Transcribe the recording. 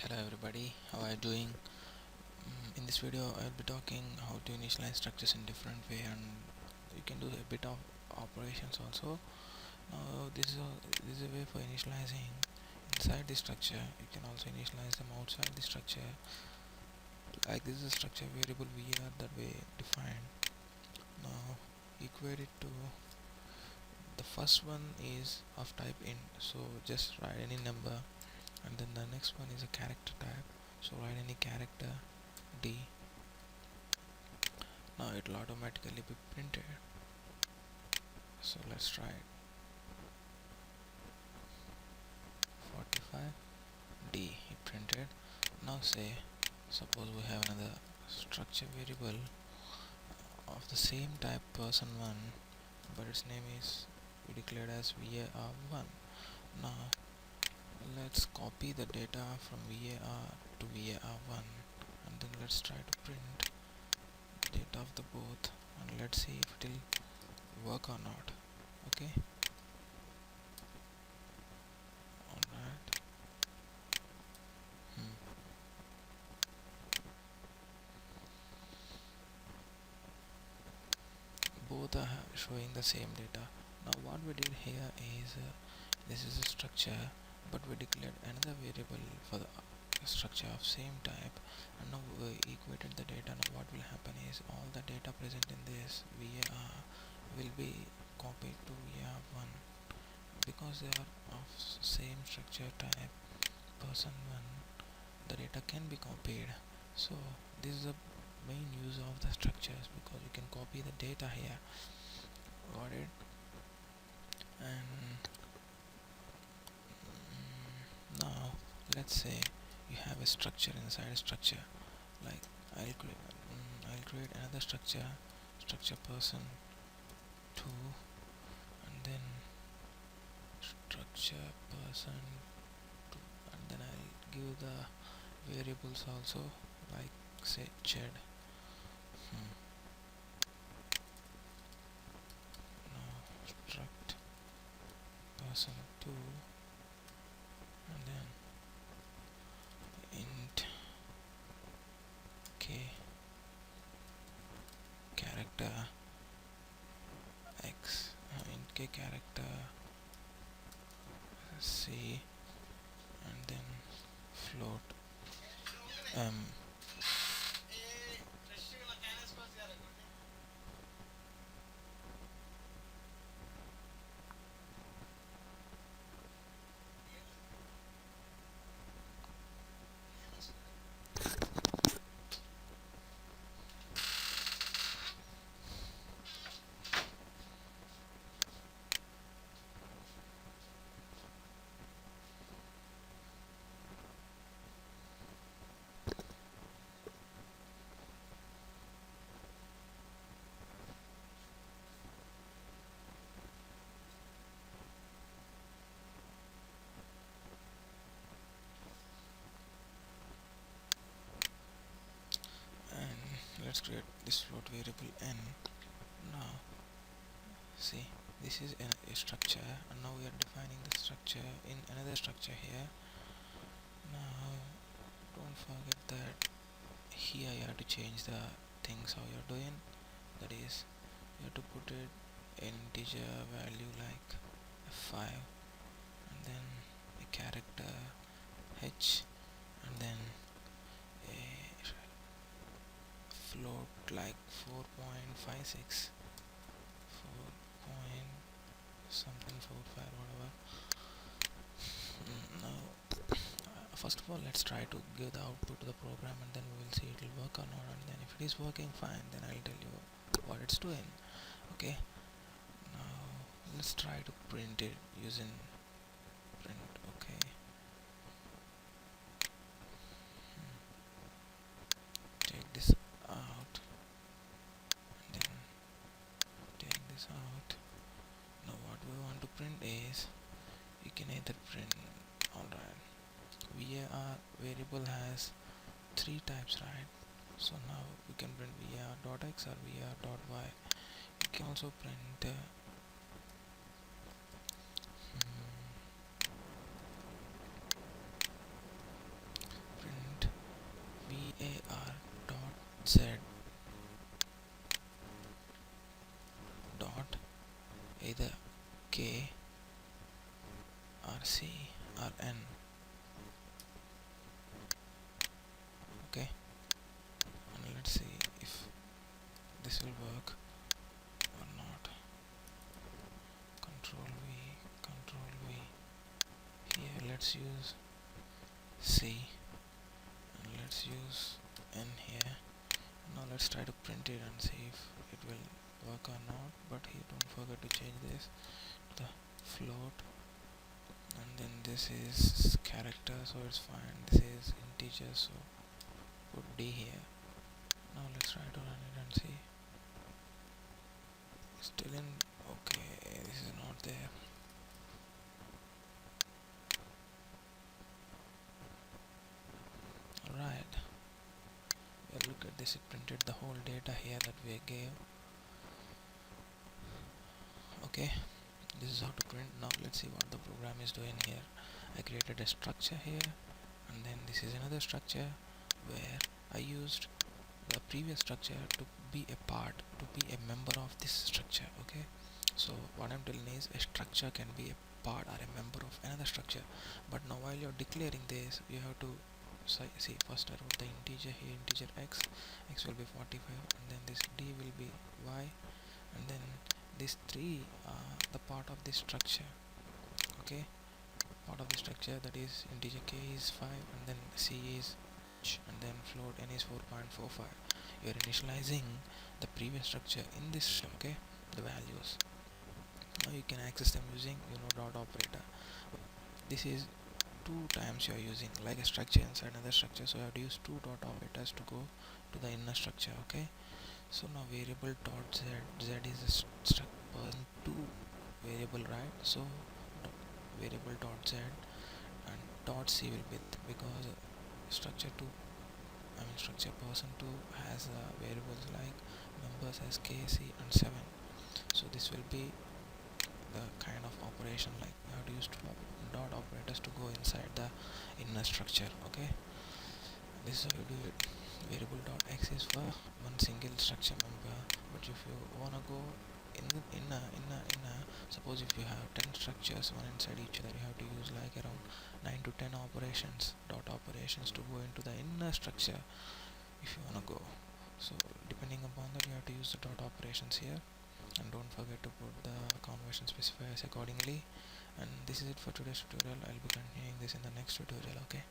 Hello everybody, how are you doing? In this video I'll be talking how to initialize structures in different way, and you can do a bit of operations also. Now this is a way for initializing inside the structure. You can also initialize them outside the structure. Like this is a structure variable VR that we defined. Now equate it to the first one is of type int, so just write any number, and then the next one is a character type, so write any character D. Now it will automatically be printed, so let's try it. 45D it printed. Now say suppose we have another structure variable of the same type person1, but its name is we declared as var1. Now let's copy the data from var to var1, and then let's try to print data of the both, and let's see if it will work or not. Okay, alright. Both are showing the same data. Now what we did here is this is a structure, but we declared another variable for the structure of same type, and now we equated the data. Now what will happen is all the data present in this var will be copied to var1, because they are of same structure type person1, the data can be copied. So this is the main use of the structures, because you can copy the data here. Got it? And now let's say you have a structure inside a structure. Like I'll create another structure person 2, and then structure person 2, and then I'll give the variables also, like say ched. Now struct person 2, and then int k character x, int k character c, and then float m. And let's create this float variable n. Now see, this is a structure, and now we are defining the structure in another structure here. Now don't forget that here you have to change the things how you're doing. That is, you have to put it in integer value like 5, and then a character h, and then a float like 4.56, 4 point something 45, whatever. Now first of all, let's try to give the output to the program, and then we will see it will work or not, and then if it is working fine, then I'll tell you what it's doing. Okay, now let's try to print it using print. Okay, take this out, and then take this out. Now what we want to print is, you can either print, alright, var variable has 3 types, right? So now we can print var.x or var.y. You can also print C or N. Okay, and let's see if this will work or not. Control V, Control V. Here let's use C and let's use N here. Now let's try to print it and see if it will work or not. But here don't forget to change this to the float, and then this is character, so it's fine. This is integer, so put D here. Now let's try to run it and see. Still in. Okay, this is not there. Alright, well, look at this, it printed the whole data here that we gave. Okay, this is how to print. Now let's see what the program is doing here. I created a structure here, and then this is another structure where I used the previous structure to be a part, to be a member of this structure. Okay, so what I'm telling is a structure can be a part or a member of another structure, but now while you're declaring this, you have to see first I wrote the integer here, integer x will be 45, and then this d will be y, and then these three are the part of this structure. Okay, part of the structure, that is integer k is 5, and then c is and then float n is 4.45. You are initializing the previous structure in this. Okay, the values. Now you can access them using dot operator. This is two times you are using like a structure inside another structure, so you have to use two dot operators to go to the inner structure. Okay, so now variable dot z is a person2 variable, right? So variable dot z and dot c will be because structure 2, I mean structure person2 has variables like numbers as k, c and 7. So this will be the kind of operation, like you have to use two dot operators to go inside the inner structure. Okay, this is how you do it. Variable dot x is for one single structure member, but if you wanna go in a suppose if you have 10 structures one inside each other, you have to use like around 9 to 10 operations, dot operations, to go into the inner structure if you wanna go. So depending upon that, you have to use the dot operations here, and don't forget to put the conversion specifiers accordingly. And this is it for today's tutorial. I'll be continuing this in the next tutorial. Okay.